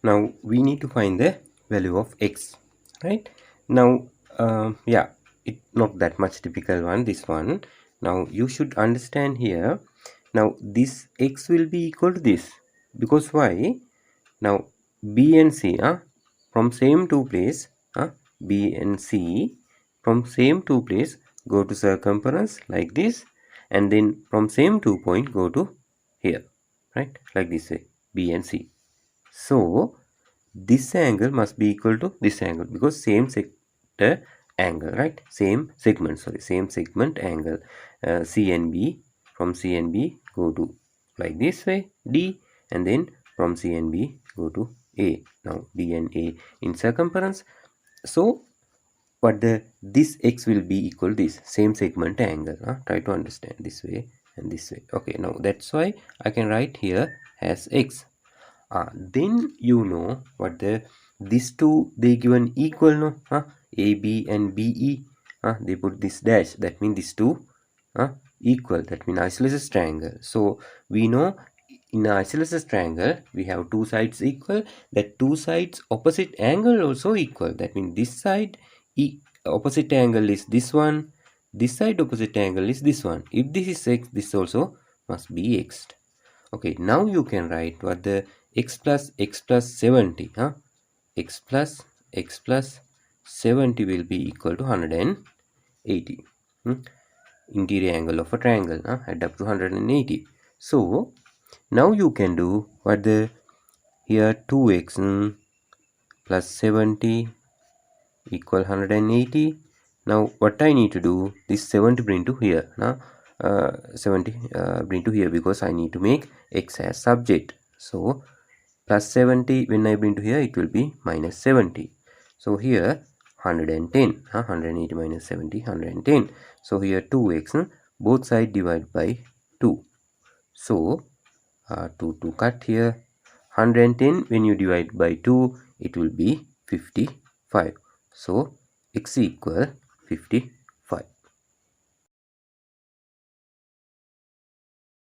Now we need to find the value of x, right? Now yeah, it's not that much difficult one, this one. Now you should understand here. Now this x will be equal to this, because why? Now b and c from same two place, b and c from same two place go to circumference like this, and then from same 2 point go to here, right? Like this way, b and c. So this angle must be equal to this angle, because same sector angle, right? Same segment, sorry, same segment angle. C and B, from C and B go to like this way, D, and then from C and B go to A. Now B and A in circumference. So what this x will be equal to this same segment angle. Try to understand this way and this way. Okay, now that's why I can write here as x. Then you know what these two they given equal, no? AB and BE, they put this dash, that means these two equal, that means isosceles triangle. So we know in an isosceles triangle we have two sides equal, that two sides opposite angle also equal, that means this side opposite angle is this one, this side opposite angle is this one. If this is x, this also must be x. Okay, now you can write what the x plus 70, x plus 70 will be equal to 180. Interior angle of a triangle, add up to 180. So now you can do what the here 2x plus 70 equal 180. Now what I need to do, this 70 bring to here, 70 bring to here, because I need to make x as subject. So plus 70, when I bring to here, it will be minus 70. So here 110, 180 minus 70, 110. So here 2x, both sides divide by 2. So 2 cut here. 110 when you divide by 2, it will be 55. So x equal 55.